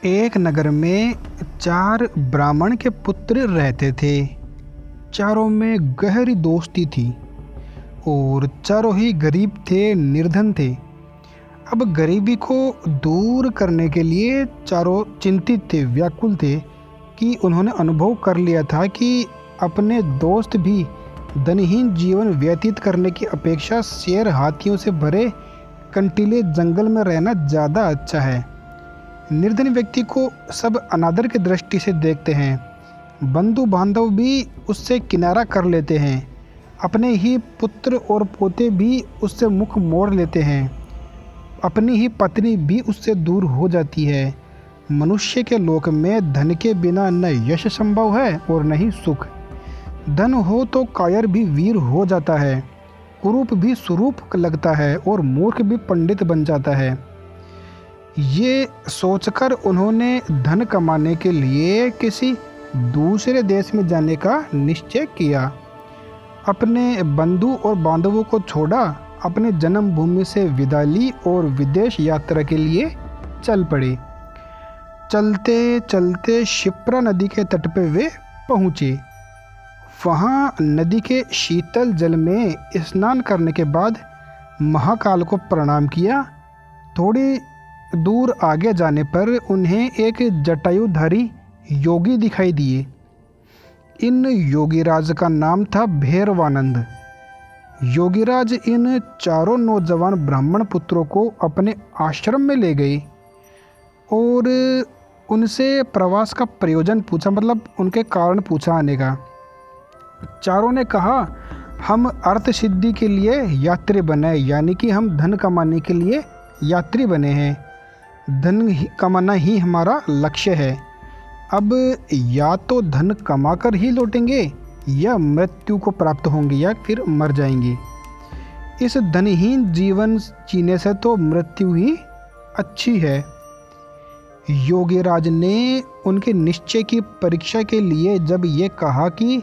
एक नगर में 4 ब्राह्मण के पुत्र रहते थे। चारों में गहरी दोस्ती थी और चारों ही गरीब थे, निर्धन थे। अब गरीबी को दूर करने के लिए चारों चिंतित थे, व्याकुल थे कि उन्होंने अनुभव कर लिया था कि अपने दोस्त भी धनहीन जीवन व्यतीत करने की अपेक्षा शेर हाथियों से भरे कंटीले जंगल में रहना ज़्यादा अच्छा है। निर्धन व्यक्ति को सब अनादर की दृष्टि से देखते हैं। बंधु बांधव भी उससे किनारा कर लेते हैं। अपने ही पुत्र और पोते भी उससे मुख मोड़ लेते हैं। अपनी ही पत्नी भी उससे दूर हो जाती है। मनुष्य के लोक में धन के बिना न यश संभव है और न ही सुख। धन हो तो कायर भी वीर हो जाता है, कुरूप भी सुरूप लगता है और मूर्ख भी पंडित बन जाता है। ये सोचकर उन्होंने धन कमाने के लिए किसी दूसरे देश में जाने का निश्चय किया। अपने बंधु और बांधवों को छोड़ा, अपने जन्मभूमि से विदा ली और विदेश यात्रा के लिए चल पड़े। चलते चलते शिप्रा नदी के तट पे वे पहुँचे। वहाँ नदी के शीतल जल में स्नान करने के बाद महाकाल को प्रणाम किया। थोड़ी दूर आगे जाने पर उन्हें एक जटायुधारी योगी दिखाई दिए। इन योगीराज का नाम था भैरवानंद। योगीराज इन चारों नौजवान ब्राह्मण पुत्रों को अपने आश्रम में ले गए और उनसे प्रवास का प्रयोजन पूछा, मतलब उनके कारण पूछा आने का। चारों ने कहा, हम अर्थ सिद्धि के लिए यात्री बने, यानी कि हम धन कमाने के लिए यात्री बने हैं। धन कमाना ही हमारा लक्ष्य है। अब या तो धन कमाकर ही लौटेंगे या मृत्यु को प्राप्त होंगे या फिर मर जाएंगे। इस धनहीन जीवन जीने से तो मृत्यु ही अच्छी है। योगीराज ने उनके निश्चय की परीक्षा के लिए जब ये कहा कि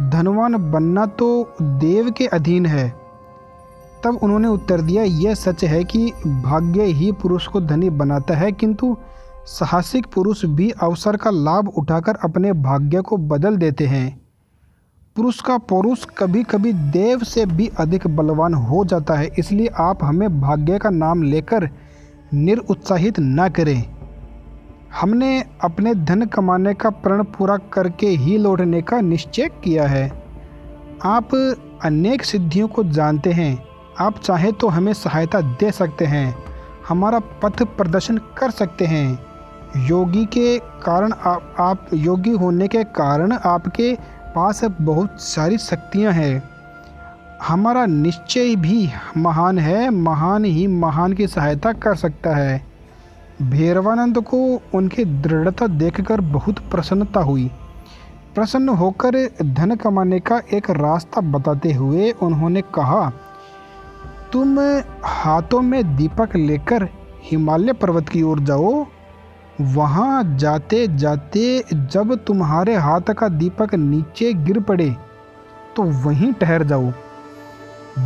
धनवान बनना तो देव के अधीन है, तब उन्होंने उत्तर दिया, यह सच है कि भाग्य ही पुरुष को धनी बनाता है, किंतु साहसिक पुरुष भी अवसर का लाभ उठाकर अपने भाग्य को बदल देते हैं। पुरुष का पौरुष कभी कभी देव से भी अधिक बलवान हो जाता है, इसलिए आप हमें भाग्य का नाम लेकर निरुत्साहित न करें। हमने अपने धन कमाने का प्रण पूरा करके ही लौटने का निश्चय किया है। आप अनेक सिद्धियों को जानते हैं, आप चाहे तो हमें सहायता दे सकते हैं, हमारा पथ प्रदर्शन कर सकते हैं। योगी के कारण आप योगी होने के कारण आपके पास बहुत सारी शक्तियां हैं। हमारा निश्चय भी महान है, महान ही महान की सहायता कर सकता है। भैरवानंद को उनकी दृढ़ता देखकर बहुत प्रसन्नता हुई। प्रसन्न होकर धन कमाने का एक रास्ता बताते हुए उन्होंने कहा, तुम हाथों में दीपक लेकर हिमालय पर्वत की ओर जाओ। वहाँ जाते जाते जब तुम्हारे हाथ का दीपक नीचे गिर पड़े तो वहीं ठहर जाओ।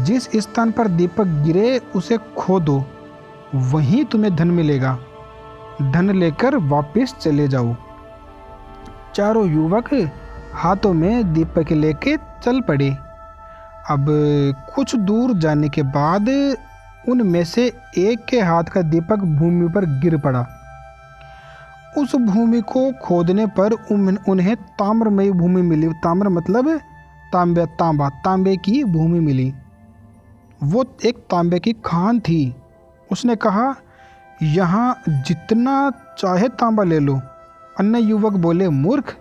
जिस स्थान पर दीपक गिरे उसे खो दो, वहीं तुम्हें धन मिलेगा। धन लेकर वापस चले जाओ। चारों युवक हाथों में दीपक लेके चल पड़े। अब कुछ दूर जाने के बाद उनमें से एक के हाथ का दीपक भूमि पर गिर पड़ा। उस भूमि को खोदने पर उन्हें ताम्रमयी भूमि मिली। ताम्र मतलब तांबे की भूमि मिली। वो एक तांबे की खान थी। उसने कहा, यहाँ जितना चाहे तांबा ले लो। अन्य युवक बोले, मूर्ख,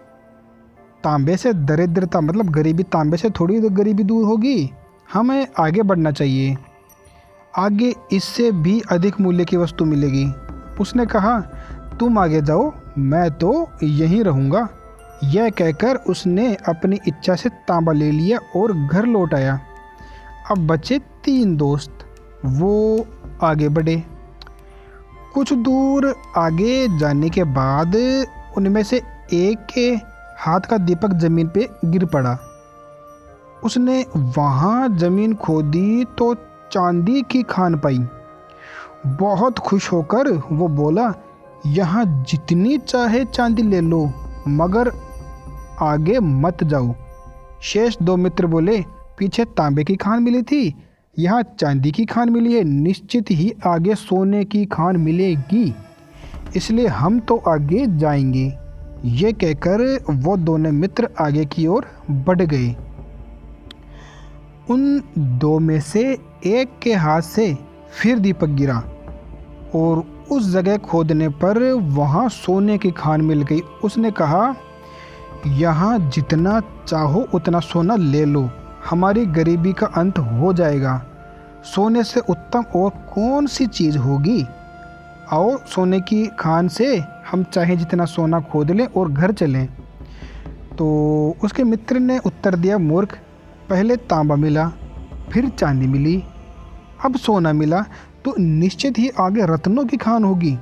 तांबे से दरिद्रता मतलब गरीबी, तांबे से थोड़ी तो गरीबी दूर होगी। हमें आगे बढ़ना चाहिए, आगे इससे भी अधिक मूल्य की वस्तु मिलेगी। उसने कहा, तुम आगे जाओ, मैं तो यहीं रहूँगा। यह कहकर उसने अपनी इच्छा से तांबा ले लिया और घर लौट आया। अब बचे 3 दोस्त, वो आगे बढ़े। कुछ दूर आगे जाने के बाद उनमें से एक के हाथ का दीपक जमीन पे गिर पड़ा। उसने वहाँ जमीन खोदी तो चांदी की खान पाई। बहुत खुश होकर वो बोला, यहाँ जितनी चाहे चांदी ले लो, मगर आगे मत जाओ। शेष दो मित्र बोले, पीछे तांबे की खान मिली थी, यहाँ चांदी की खान मिली है, निश्चित ही आगे सोने की खान मिलेगी, इसलिए हम तो आगे जाएंगे। ये कहकर वो दोनों मित्र आगे की ओर बढ़ गए। उन दो में से एक के हाथ से फिर दीपक गिरा और उस जगह खोदने पर वहाँ सोने की खान मिल गई। उसने कहा, यहाँ जितना चाहो उतना सोना ले लो, हमारी गरीबी का अंत हो जाएगा। सोने से उत्तम और कौन सी चीज़ होगी? आओ, सोने की खान से हम चाहे जितना सोना खोद लें और घर चलें। तो उसके मित्र ने उत्तर दिया, मूर्ख, पहले तांबा मिला, फिर चांदी मिली, अब सोना मिला, तो निश्चित ही आगे रत्नों की खान होगी।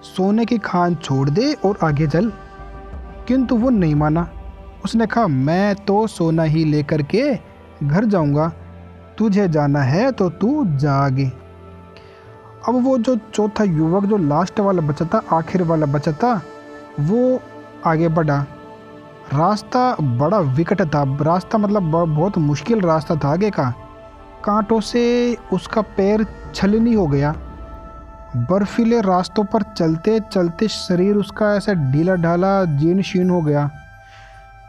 सोने की खान छोड़ दे और आगे चल। किंतु वो नहीं माना। उसने कहा, मैं तो सोना ही लेकर के घर जाऊंगा, तुझे जाना है तो तू जा आगे। अब वो जो चौथा युवक, जो लास्ट वाला बचा था, आखिर वाला बचा था, वो आगे बढ़ा। रास्ता बड़ा विकट था, रास्ता मतलब बहुत मुश्किल रास्ता था आगे का। कांटों से उसका पैर छलनी हो गया। बर्फीले रास्तों पर चलते चलते शरीर उसका ऐसा ढीला ढाला जीर्ण शीर्ण हो गया,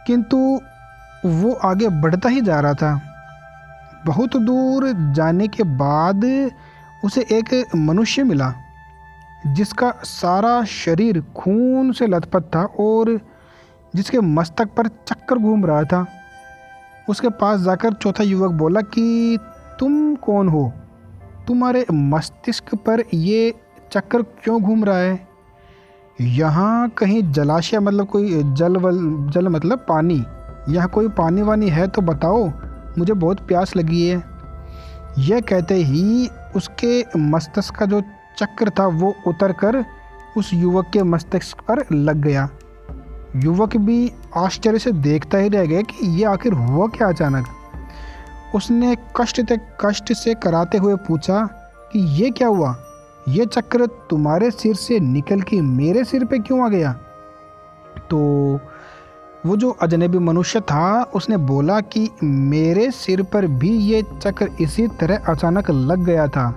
किंतु वो आगे बढ़ता ही जा रहा था। बहुत दूर जाने के बाद उसे एक मनुष्य मिला जिसका सारा शरीर खून से लथपथ था और जिसके मस्तक पर चक्कर घूम रहा था। उसके पास जाकर चौथा युवक बोला कि तुम कौन हो? तुम्हारे मस्तिष्क पर ये चक्कर क्यों घूम रहा है? यहाँ कहीं जलाशय मतलब कोई जल मतलब पानी, यहाँ कोई पानी वानी है तो बताओ, मुझे बहुत प्यास लगी है। यह कहते ही उसके मस्तिष्क का जो चक्र था वो उतरकर उस युवक के मस्तिष्क पर लग गया। युवक भी आश्चर्य से देखता ही रह गया कि ये आखिर हुआ क्या अचानक। उसने कष्ट से कराते हुए पूछा कि ये क्या हुआ? ये चक्र तुम्हारे सिर से निकल के मेरे सिर पे क्यों आ गया? तो वो जो अजनबी मनुष्य था उसने बोला कि मेरे सिर पर भी ये चक्र इसी तरह अचानक लग गया था।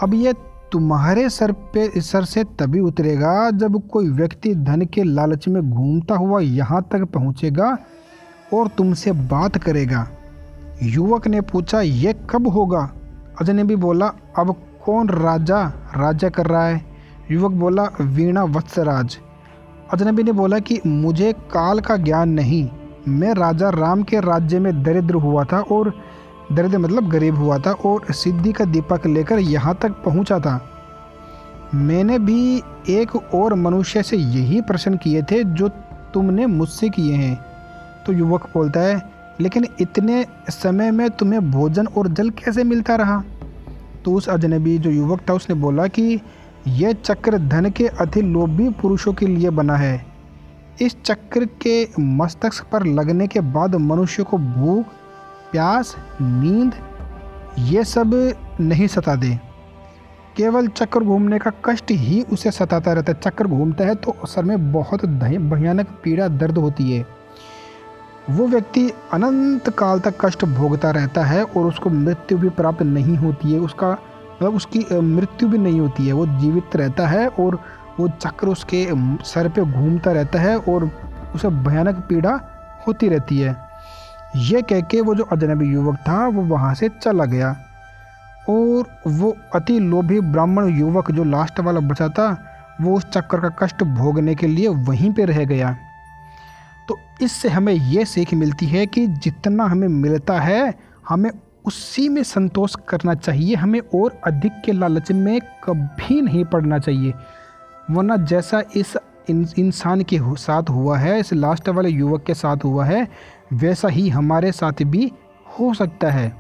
अब ये तुम्हारे सर से तभी उतरेगा जब कोई व्यक्ति धन के लालच में घूमता हुआ यहाँ तक पहुँचेगा और तुमसे बात करेगा। युवक ने पूछा, ये कब होगा? अजनबी बोला, अब कौन राजा कर रहा है? युवक बोला, वीणा वत्सराज। अजनबी ने बोला कि मुझे काल का ज्ञान नहीं, मैं राजा राम के राज्य में दरिद्र हुआ था और दरिद्र मतलब गरीब हुआ था और सिद्धि का दीपक लेकर यहाँ तक पहुँचा था। मैंने भी एक और मनुष्य से यही प्रश्न किए थे जो तुमने मुझसे किए हैं। तो युवक बोलता है, लेकिन इतने समय में तुम्हें भोजन और जल कैसे मिलता रहा? तो उस अजनबी जो युवक था उसने बोला कि यह चक्र धन के अति लोभी पुरुषों के लिए बना है। इस चक्र के मस्तिष्क पर लगने के बाद मनुष्य को भूख, प्यास, नींद ये सब नहीं सताते, केवल चक्र घूमने का कष्ट ही उसे सताता रहता है। चक्र घूमता है तो सर में बहुत भयानक पीड़ा दर्द होती है। वो व्यक्ति अनंत काल तक कष्ट भोगता रहता है और उसको मृत्यु भी प्राप्त नहीं होती है, उसकी मृत्यु भी नहीं होती है। वो जीवित रहता है और वो चक्र उसके सर पे घूमता रहता है और उसे भयानक पीड़ा होती रहती है। ये कह के वो जो अजनबी युवक था वो वहाँ से चला गया और वो अति लोभी ब्राह्मण युवक जो लास्ट वाला बचा था वो उस चक्र का कष्ट भोगने के लिए वहीं पे रह गया। तो इससे हमें ये सीख मिलती है कि जितना हमें मिलता है हमें उसी में संतोष करना चाहिए, हमें और अधिक के लालच में कभी नहीं पड़ना चाहिए, वरना जैसा इस इंसान के साथ हुआ है, इस लास्ट वाले युवक के साथ हुआ है, वैसा ही हमारे साथ भी हो सकता है।